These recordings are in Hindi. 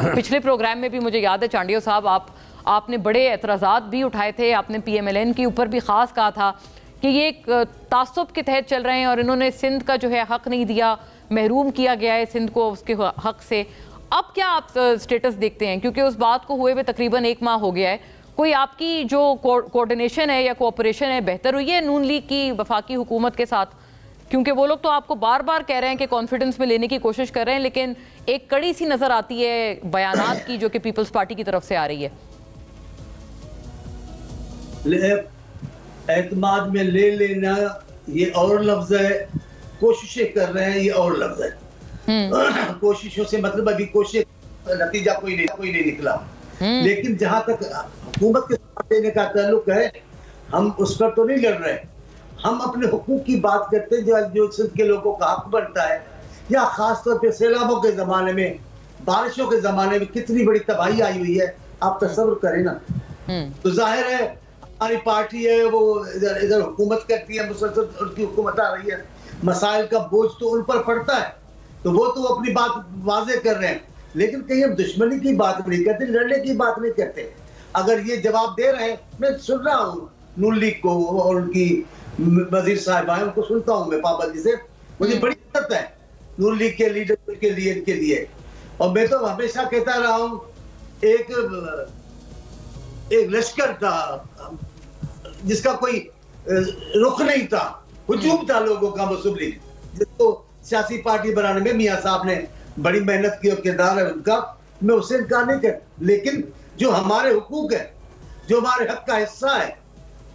पिछले प्रोग्राम में भी मुझे याद है चांडियो साहब आपने बड़े एतराज़ात भी उठाए थे, आपने PMLN के ऊपर भी ख़ास कहा था कि ये एक तासुब के तहत चल रहे हैं और इन्होंने सिंध का जो है हक़ नहीं दिया, महरूम किया गया है सिंध को उसके हक़ से। अब क्या आप स्टेटस देखते हैं, क्योंकि उस बात को हुए हुए तकरीबन 1 माह हो गया है, कोई आपकी जो कोऑर्डिनेशन है या कोऑपरेशन है बेहतर हुई है नून लीग की वफाकी हुकूमत के साथ? क्योंकि वो लोग तो आपको बार बार कह रहे हैं कि कॉन्फिडेंस में लेने की कोशिश कर रहे हैं, लेकिन एक कड़ी सी नज़र आती है बयानात की जो कि पीपल्स पार्टी की तरफ से आ रही है। एतमाद में ले लेना ये और लफ्ज है, कोशिशें कर रहे हैं ये और लफ्ज है। कोशिशों से मतलब अभी कोशिश नतीजा कोई नहीं निकला। लेकिन जहां तक हुकूमत के साथ देने का ताल्लुक है, हम उस पर तो नहीं लड़ रहे, हम अपने हुकूक की बात करते हैं जो सिंध के लोगों का हक बनता है। या खासतौर पे सैलाबों के जमाने में, बारिशों के जमाने में कितनी बड़ी तबाही आई हुई है, आप तसव्वुर करें ना। तो जाहिर है हमारी पार्टी है वो इधर हुकूमत करती है, मुसलसल उनकी हुकूमत आ रही है, मसाइल का बोझ तो उन पर पड़ता है, तो वो तो अपनी बात वाजे कर रहे हैं। लेकिन कहीं हम दुश्मनी की बात नहीं करते, लड़ने की बात नहीं करते। अगर ये जवाब दे रहे हैं, मैं सुन रहा हूँ नून लीग को और उनकी वजीर साहिबा है, उनको सुनता हूँ मैं पाबंदी से, मुझे बड़ी इज्जत है नून लीग के लीडर के लिए, इनके लिए। और मैं तो हमेशा कहता रहा हूँ, एक लश्कर था जिसका कोई रुख नहीं था, हुजूम था लोगों का, मुस्लिम लीग, जिसको सियासी पार्टी बनाने में मियां साहब ने बड़ी मेहनत की और किरदार है उनका, मैं उससे इनकार नहीं कर। लेकिन जो हमारे हुकूक है, जो हमारे हक का हिस्सा है,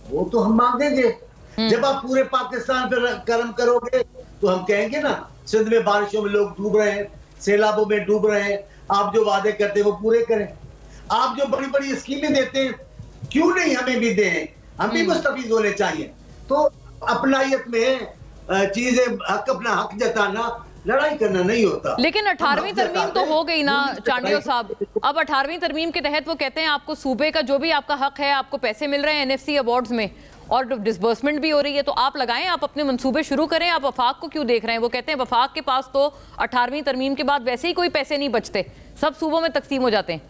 वो तो हम मांगेंगे। जब आप पूरे पाकिस्तान पर कर्म करोगे तो हम कहेंगे ना, सिंध में बारिशों में लोग डूब रहे हैं, सैलाबों में डूब रहे हैं, आप जो वादे करते हैं वो पूरे करें। आप जो बड़ी बड़ी स्कीमें देते हैं, क्यों नहीं हमें भी दें, हम भी मुस्तफीद होने चाहिए। तो अपनायत में चीजें अपना हक जताना, लड़ाई करना नहीं होता। लेकिन 18वीं तरमीम तो हो गई ना चांडियो साहब, अब 18वीं तरमीम के तहत वो कहते हैं आपको सूबे का जो भी आपका हक है, आपको पैसे मिल रहे हैं NFC अवार्ड्स में और डिसबर्समेंट भी हो रही है, तो आप लगाएं, आप अपने मंसूबे शुरू करें, आप वफाक को क्यों देख रहे हैं? वो कहते हैं वफाक के पास तो 18वीं तरमीम के बाद वैसे ही कोई पैसे नहीं बचते, सब सूबों में तकसीम हो जाते हैं।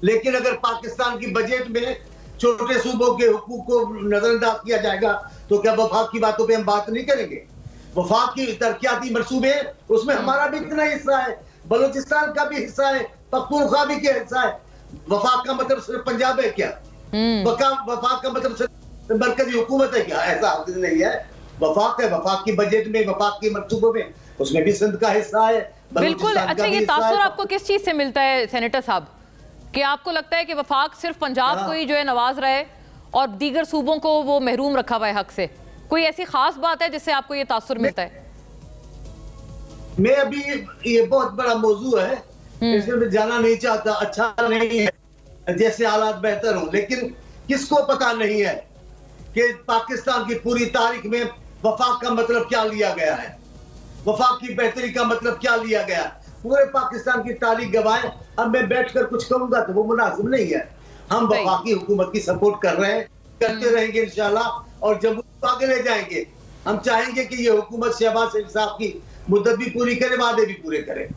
लेकिन अगर पाकिस्तान की बजट में छोटे सूबों के हुकूक को नजरअंदाज किया जाएगा तो क्या वफाक की बातों पे हम बात नहीं करेंगे? वफाक की तरक्याती मंसूबे, उसमें हमारा भी इतना हिस्सा है, बलूचिस्तान का भी हिस्सा है, पख्तूनख्वा भी क्या हिस्सा है। वफाक का मतलब सिर्फ पंजाब है क्या? वफाक का मतलब सिर्फ मरकजी हुकूमत है क्या? ऐसा नहीं है। वफाक है, वफाक की बजट में, वफाक के मंसूबों में, उसमें भी सिंध का हिस्सा है। बिल्कुल। अच्छा, ये तासुर आपको किस चीज से मिलता है सेनेटर साहब, कि आपको लगता है कि वफाक सिर्फ पंजाब को ही जो है नवाज रहा है और दीगर सूबों को वो महरूम रखा हुआ है हक से? कोई ऐसी खास बात है जिससे आपको ये तासुर मिलता है? मैं अभी, ये बहुत बड़ा मौजू है, इसमें मैं जाना नहीं चाहता, अच्छा नहीं है जैसे हालात बेहतर हो। लेकिन किसको पता नहीं है कि पाकिस्तान की पूरी तारीख में वफाक का मतलब क्या लिया गया है, वफाक की बेहतरी का मतलब क्या लिया गया। पूरे पाकिस्तान की तारीख गवाए, अब मैं बैठकर कुछ कहूंगा तो वो मुनासिब नहीं है। हम वफाकी हुकूमत की सपोर्ट कर रहे हैं, करते रहेंगे इंशाल्लाह, और जब आगे ले जाएंगे हम चाहेंगे कि ये हुकूमत शहबाज शरीफ साहब की मुद्दत भी पूरी करे, वादे भी पूरे करे।